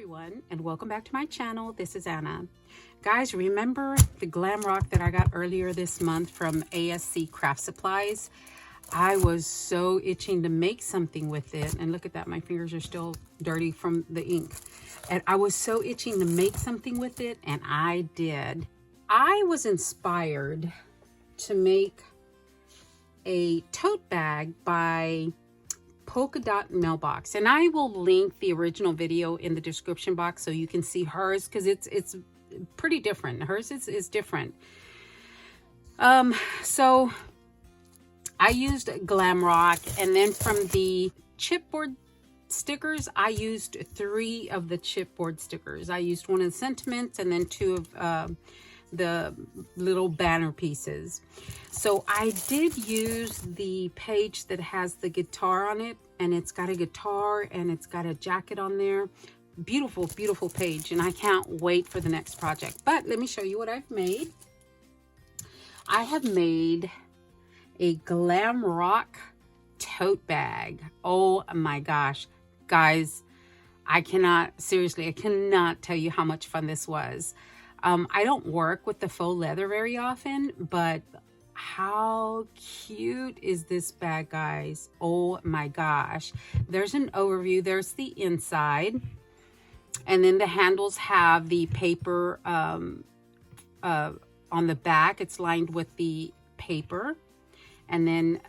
everyone, and welcome back to my channel. This is Anna. Guys, remember the Glam Rock that I got earlier this month from ASC Supplies? I was so itching to make something with it, and look at that, my fingers are still dirty from the ink. And I was so itching to make something with it, and I did. I was inspired to make a tote bag by Polka Dot Mailbox, and I will link the original video in the description box so you can see hers, because it's pretty different. Hers is different. So I used Glam Rock, and then from the chipboard stickers, I used 3 of the chipboard stickers. I used one of the sentiments and then 2 of the little banner pieces. So I did use the page that has the guitar on it, and it's got a guitar and it's got a jacket on there. Beautiful, beautiful page, and I can't wait for the next project. But let me show you what I've made. I have made a Glam Rock tote bag. Oh my gosh, guys, I cannot tell you how much fun this was. I don't work with the faux leather very often, but how cute is this bag, guys? Oh my gosh. There's an overview. There's the inside. And then the handles have the paper on the back. It's lined with the paper. And then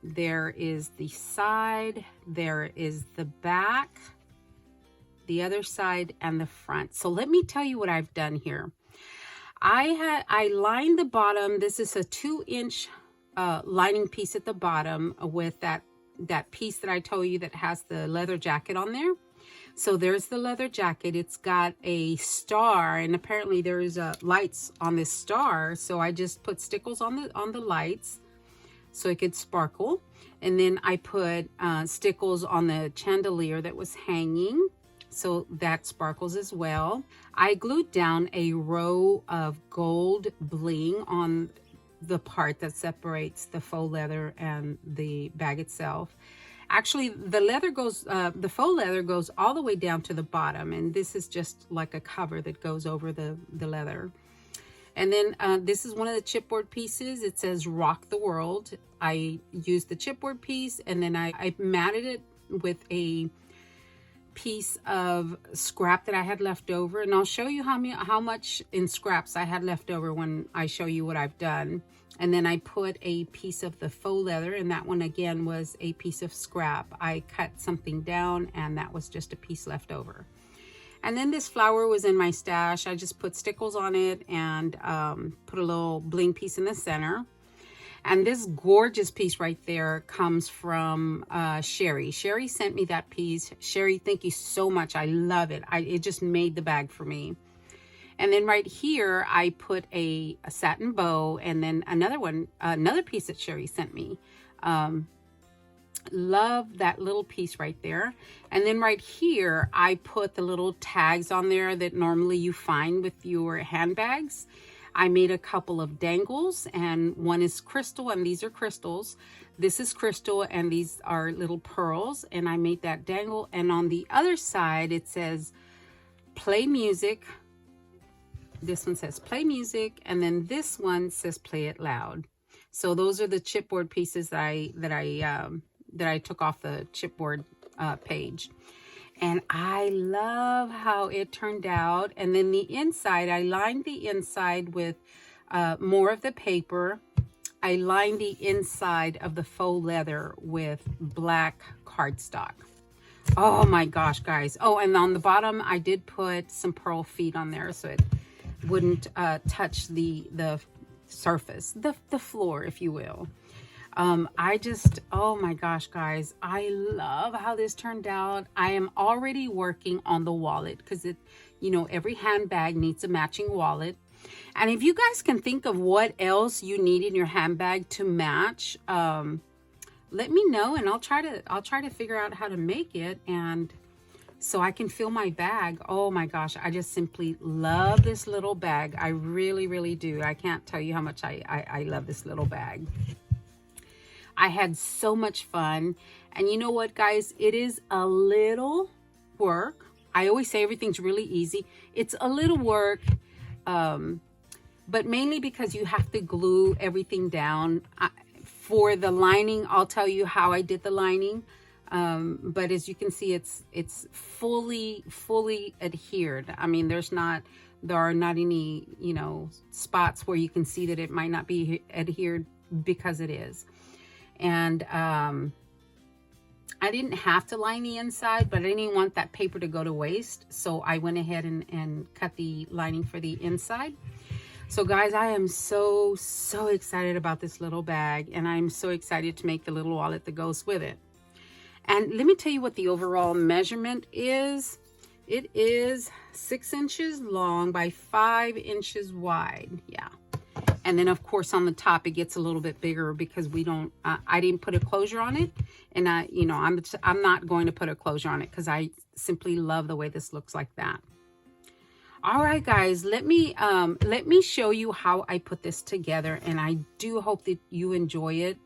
there is the side. There is the back, the other side, and the front. So let me tell you what I've done here. I lined the bottom. This is a 2-inch lining piece at the bottom with that piece that I told you that has the leather jacket on there. So there's the leather jacket. It's got a star, and apparently there's lights on this star. So I just put stickles on the lights so it could sparkle. And then I put stickles on the chandelier that was hanging, so that sparkles as well. I glued down a row of gold bling on the part that separates the faux leather and the bag itself. Actually, the faux leather goes all the way down to the bottom, and this is just like a cover that goes over the leather. And then this is one of the chipboard pieces. It says "Rock the World." I used the chipboard piece, and then I matted it with a piece of scrap that I had left over, and I'll show you how much in scraps I had left over when I show you what I've done. And then I put a piece of the faux leather, and that one again was a piece of scrap. I cut something down, and that was just a piece left over. And then this flower was in my stash. I just put stickles on it and put a little bling piece in the center. And this gorgeous piece right there comes from Sherry. Sherry sent me that piece. Sherry, thank you so much. I love it. It just made the bag for me. And then right here, I put a satin bow, and then another piece that Sherry sent me. Love that little piece right there. And then right here, I put the little tags on there that normally you find with your handbags. I made a couple of dangles, and one is crystal, and these are crystals. This is crystal, and these are little pearls, and I made that dangle. And on the other side, it says play music. This one says play music, and then this one says play it loud. So those are the chipboard pieces that I took off the chipboard page. And I love how it turned out. And then the inside, I lined the inside with more of the paper. I lined the inside of the faux leather with black cardstock. Oh my gosh, guys. Oh, and on the bottom, I did put some pearl feet on there so it wouldn't touch the surface, the floor, if you will. Oh my gosh, guys, I love how this turned out. I am already working on the wallet, because every handbag needs a matching wallet. And if you guys can think of what else you need in your handbag to match, let me know, and I'll try to figure out how to make it, and so I can fill my bag. Oh my gosh, I just simply love this little bag. I really, really do. I can't tell you how much I love this little bag. I had so much fun. And you know what, guys? It is a little work. I always say everything's really easy. It's a little work, but mainly because you have to glue everything down. For the lining, I'll tell you how I did the lining. But as you can see, it's fully adhered. I mean, there are not any, you know, spots where you can see that it might not be adhered, because it is. And I didn't have to line the inside, but I didn't want that paper to go to waste. So I went ahead and cut the lining for the inside. So guys, I am so excited about this little bag, and I'm so excited to make the little wallet that goes with it. And let me tell you what the overall measurement is. It is 6 inches long by 5 inches wide. Yeah. And then of course on the top it gets a little bit bigger because we don't, I didn't put a closure on it. And I'm not going to put a closure on it because I simply love the way this looks like that. All right, guys, let me show you how I put this together, and I do hope that you enjoy it.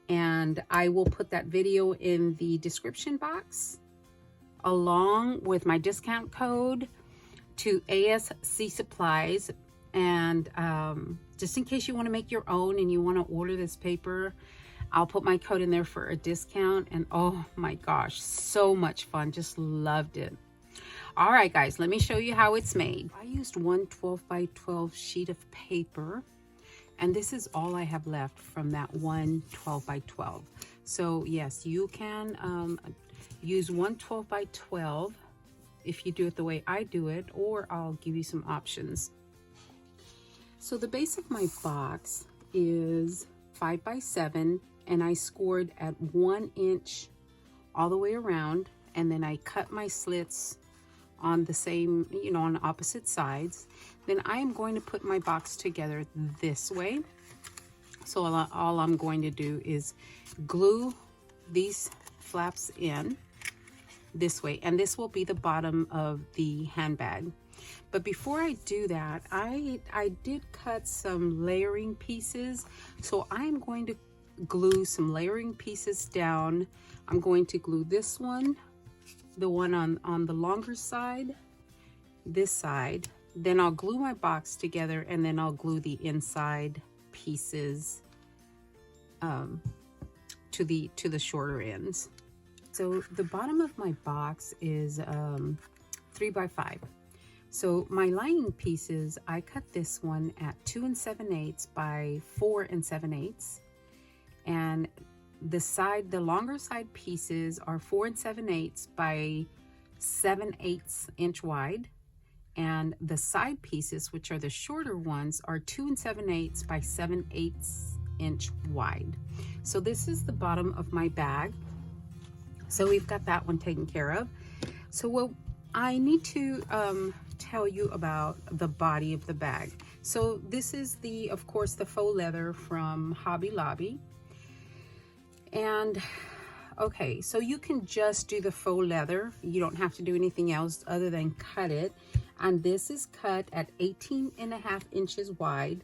And I will put that video in the description box along with my discount code to ASC Supplies. And just in case you want to make your own and you want to order this paper, I'll put my code in there for a discount. And oh my gosh, so much fun. Just loved it. All right, guys, let me show you how it's made. I used one 12 by 12 sheet of paper, and this is all I have left from that one 12 by 12. So yes, you can use one 12 by 12 if you do it the way I do it, or I'll give you some options. So the base of my box is 5 by 7, and I scored at 1 inch all the way around, and then I cut my slits on the same, you know, on opposite sides. Then I am going to put my box together this way. So all I'm going to do is glue these flaps in this way, and this will be the bottom of the handbag. But before I do that, I did cut some layering pieces, so I'm going to glue some layering pieces down. I'm going to glue this one, the one on the longer side, this side. Then I'll glue my box together, and then I'll glue the inside pieces to the shorter ends. So the bottom of my box is 3 by 5. So my lining pieces, I cut this one at 2 7/8 by 4 7/8, and the longer side pieces are 4 7/8 by 7/8 inch wide, and the side pieces, which are the shorter ones, are 2 7/8 by 7/8 inch wide. So this is the bottom of my bag. So we've got that one taken care of. So what I need to tell you about the body of the bag. So this is of course the faux leather from Hobby Lobby. And okay, so you can just do the faux leather. You don't have to do anything else other than cut it. And this is cut at 18.5 inches wide,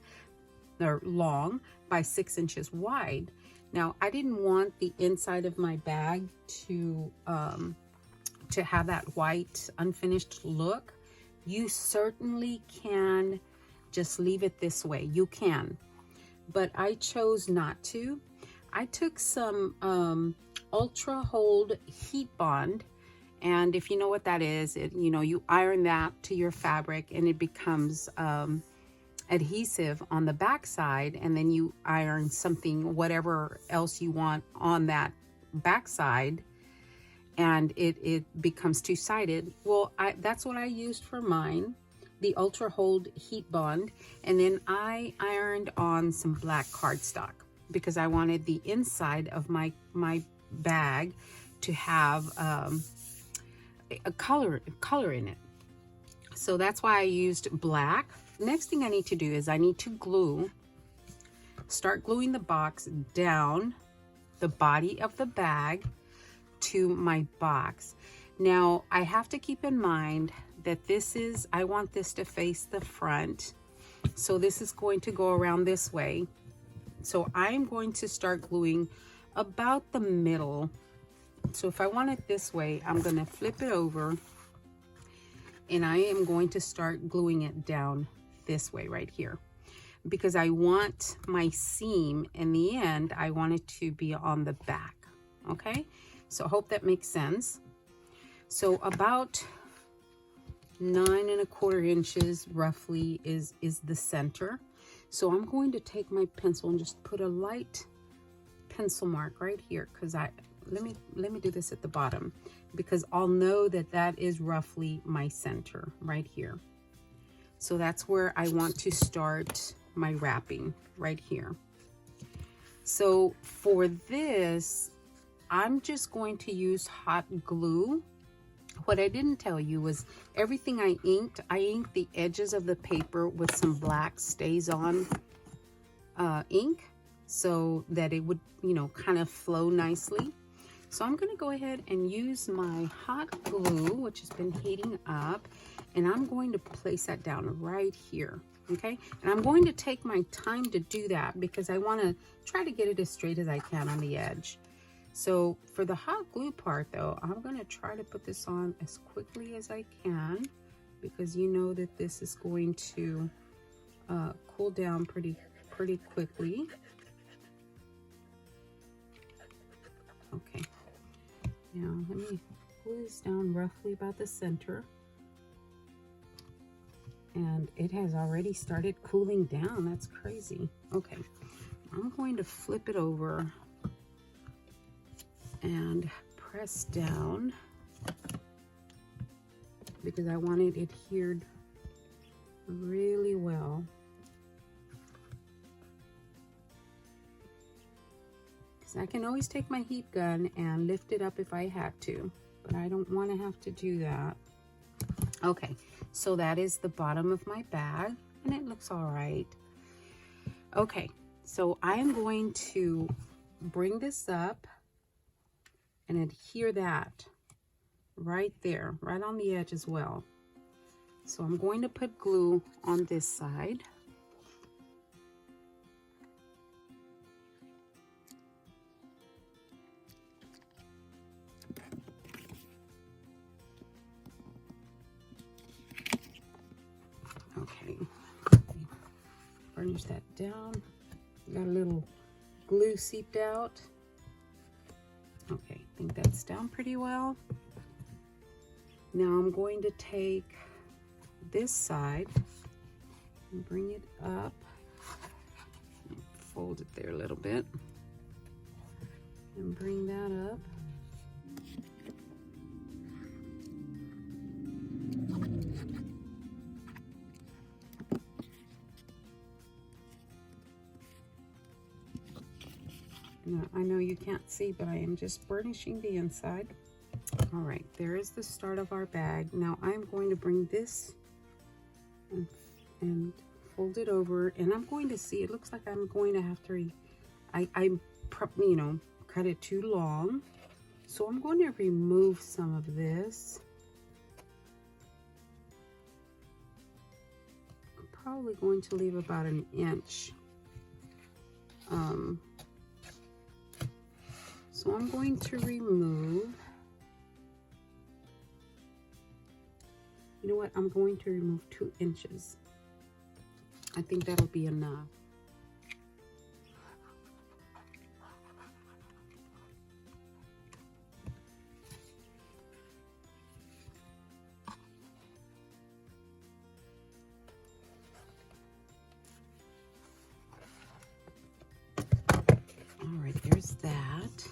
or long, by 6 inches wide. Now, I didn't want the inside of my bag to have that white unfinished look. You certainly can just leave it this way. You can, but I chose not to. I took some ultra hold heat bond, and if you know what that is, you iron that to your fabric and it becomes adhesive on the back side, and then you iron something, whatever else you want on that back side, and it becomes two-sided. Well, that's what I used for mine, the ultra hold heat bond. And then I ironed on some black cardstock because I wanted the inside of my bag to have a color in it. So that's why I used black. Next thing I need to do is I need to start gluing the box down the body of the bag to my box. Now I have to keep in mind that I want this to face the front. So this is going to go around this way. So I'm going to start gluing about the middle. So if I want it this way, I'm going to flip it over and I am going to start gluing it down this way right here, because I want my seam in the end, I want it to be on the back. Okay, so I hope that makes sense. So about 9 1/4 inches roughly is the center. So I'm going to take my pencil and just put a light pencil mark right here, because let me do this at the bottom, because I'll know that that is roughly my center right here. So that's where I want to start my wrapping, right here. So for this, I'm just going to use hot glue. What I didn't tell you was everything I inked the edges of the paper with some black Stays On ink, so that it would, you know, kind of flow nicely. So I'm going to go ahead and use my hot glue, which has been heating up, and I'm going to place that down right here. Okay, and I'm going to take my time to do that because I want to try to get it as straight as I can on the edge. So for the hot glue part though, I'm going to try to put this on as quickly as I can, because you know that this is going to cool down pretty quickly. Okay, now let me glue this down roughly about the center. And it has already started cooling down. That's crazy. Okay, I'm going to flip it over and press down because I want it adhered really well. Because I can always take my heat gun and lift it up if I had to, but I don't want to have to do that. Okay, so that is the bottom of my bag, and it looks all right. Okay, so I am going to bring this up and adhere that right there, right on the edge as well. So I'm going to put glue on this side. Okay, burnish that down. Got a little glue seeped out. Okay, I think that's down pretty well. Now I'm going to take this side and bring it up. Fold it there a little bit and bring that up. Now, I know you can't see, but I am just burnishing the inside. All right, there is the start of our bag. Now I'm going to bring this and fold it over, and I'm going to see, it looks like I'm going to have to, you know, cut it too long. So I'm going to remove some of this. I'm probably going to leave about 1 inch. So I'm going to remove, you know what, I'm going to remove 2 inches. I think that'll be enough. All right, there's that.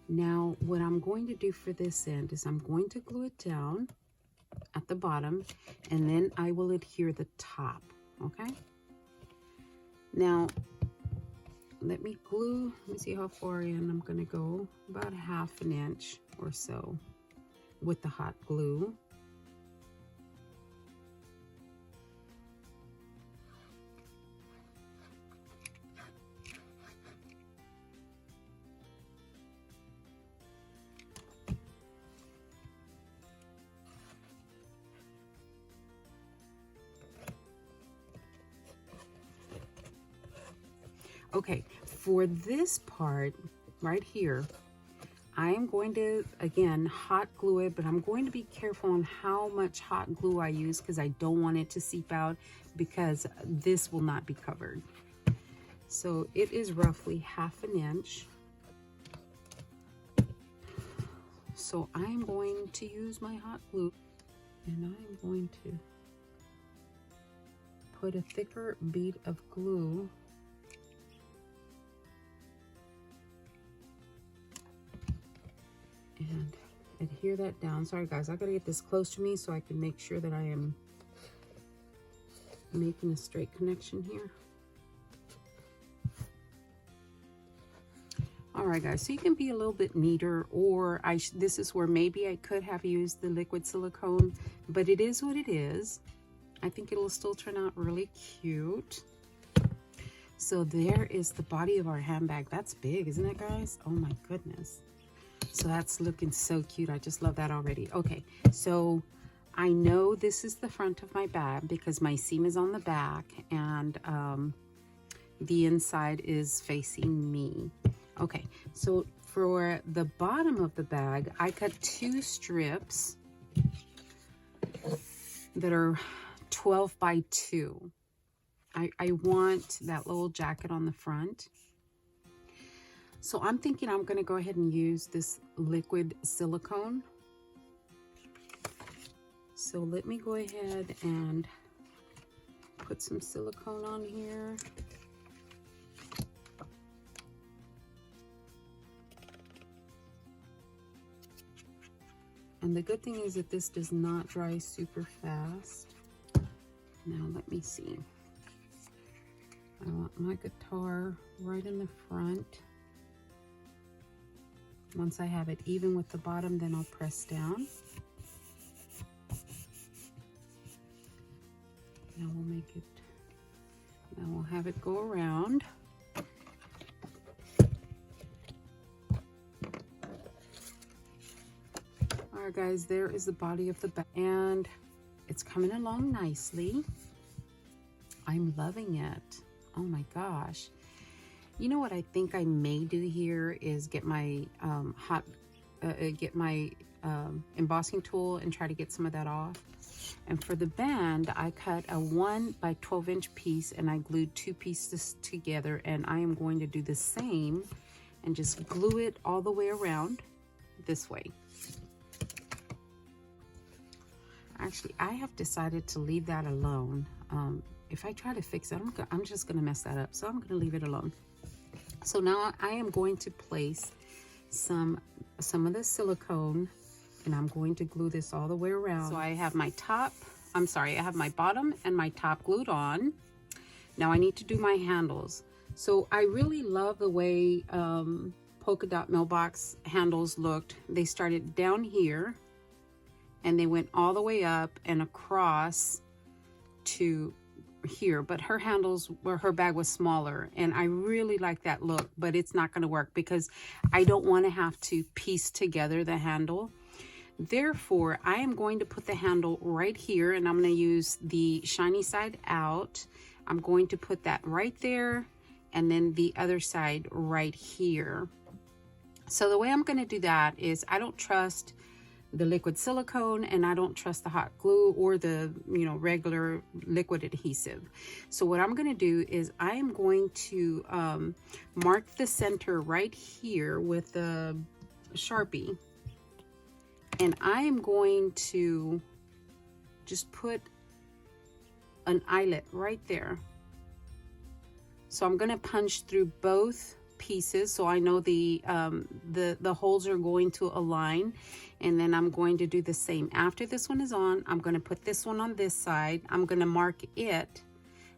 Now, what I'm going to do for this end is I'm going to glue it down at the bottom, and then I will adhere the top, okay? Now, let me see how far in. I'm gonna go about 1/2 inch or so with the hot glue. Okay, for this part right here, I am going to, again, hot glue it, but I'm going to be careful on how much hot glue I use because I don't want it to seep out, because this will not be covered. So it is roughly 1/2 inch. So I'm going to use my hot glue, and I'm going to put a thicker bead of glue and adhere that down. Sorry guys, I gotta get this close to me so I can make sure that I am making a straight connection here. All right guys, so you can be a little bit neater, or this is where maybe I could have used the liquid silicone, but it is what it is. I think it'll still turn out really cute. So there is the body of our handbag. That's big, isn't it guys? Oh my goodness. So that's looking so cute. I just love that already. Okay, so I know this is the front of my bag because my seam is on the back, and the inside is facing me. Okay, so for the bottom of the bag, I cut 2 strips that are 12 by 2. I want that little jacket on the front. So I'm thinking I'm going to go ahead and use this liquid silicone. So let me go ahead and put some silicone on here. And the good thing is that this does not dry super fast. Now let me see. I want my guitar right in the front. Once I have it even with the bottom, then I'll press down. Now we'll make it, now we'll have it go around. All right guys, there is the body of the bag, and it's coming along nicely. I'm loving it. Oh my gosh. You know what I think I may do here is get my embossing tool and try to get some of that off. And for the band, I cut a 1 by 12 inch piece and I glued 2 pieces together, and I am going to do the same and just glue it all the way around this way. Actually, I have decided to leave that alone. If I try to fix it, I'm just gonna mess that up. So I'm gonna leave it alone. So now I am going to place some of the silicone, and I'm going to glue this all the way around. So I have my I have my bottom and my top glued on. Now I need to do my handles. So I really love the way polka dot mailbox handles looked. They started down here and they went all the way up and across to here, but her handles, where her bag was smaller, and I really like that look, but it's not going to work because I don't want to have to piece together the handle. Therefore, I am going to put the handle right here, and I'm going to use the shiny side out. I'm going to put that right there, and then the other side right here. So the way I'm going to do that is, I don't trust the liquid silicone, and I don't trust the hot glue or the regular liquid adhesive. So what I'm going to do is I am going to mark the center right here with the Sharpie, and I am going to just put an eyelet right there. So I'm going to punch through both pieces so I know the holes are going to align, and then I'm going to do the same. After this one is on, I'm going to put this one on this side. I'm going to mark it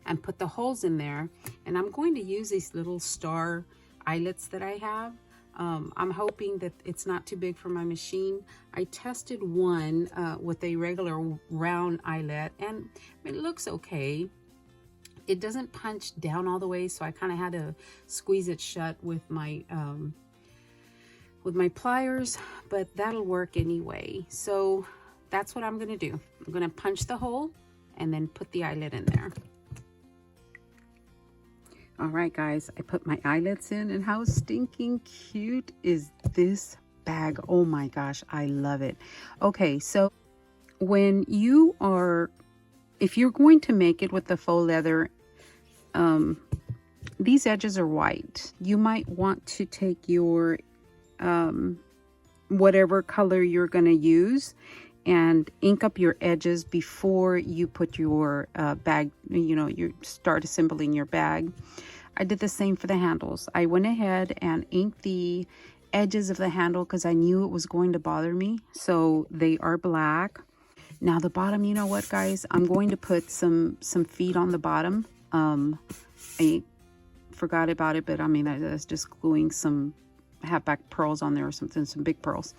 and put the holes in there, and I'm going to use these little star eyelets that I have. I'm hoping that it's not too big for my machine. I tested one with a regular round eyelet, and it looks okay. It doesn't punch down all the way, so I kind of had to squeeze it shut with my pliers, but that'll work anyway. So that's what I'm going to do. I'm going to punch the hole and then put the eyelet in there. All right, guys, I put my eyelets in, and how stinking cute is this bag, oh my gosh, I love it. Okay, so when you are, if you're going to make it with the faux leather, these edges are white. You might want to take your whatever color you're going to use and ink up your edges before you put your bag, you know, you start assembling your bag. I did the same for the handles. I went ahead and inked the edges of the handle because I knew it was going to bother me. So they are black. Now the bottom, you know what, guys? I'm going to put some feet on the bottom. I forgot about it, but I mean, I was just gluing some halfback pearls on there or something, some big pearls.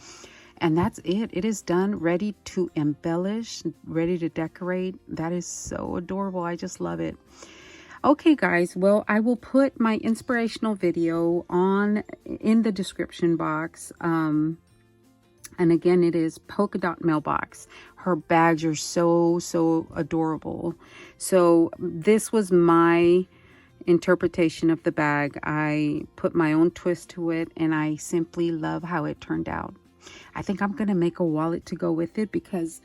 And that's it. It is done, ready to embellish, ready to decorate. That is so adorable. I just love it. Okay, guys. Well, I will put my inspirational video in the description box. And again, it is Polka Dot Mailbox. Her bags are so adorable. So this was my interpretation of the bag. I put my own twist to it, and I simply love how it turned out. I think I'm gonna make a wallet to go with it because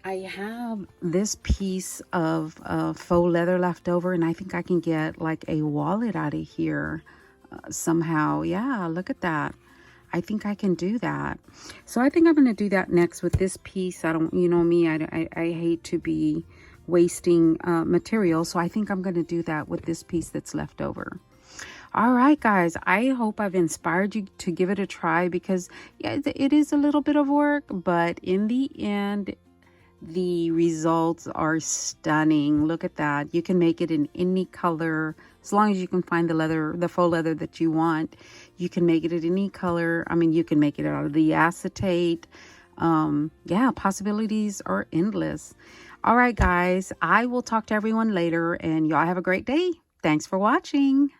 I have this piece of faux leather left over, and I think I can get like a wallet out of here somehow. Yeah, look at that. I think I can do that. So I think I'm gonna do that next with this piece. I don't, you know me, I hate to be wasting material, so I think I'm going to do that with this piece that's left over. All right, guys, I hope I've inspired you to give it a try because yeah, it is a little bit of work, but in the end the results are stunning. Look at that. You can make it in any color as long as you can find the faux leather that you want. You can make it in any color. I mean, you can make it out of the acetate. Yeah, possibilities are endless. All right, guys, I will talk to everyone later, and y'all have a great day. Thanks for watching.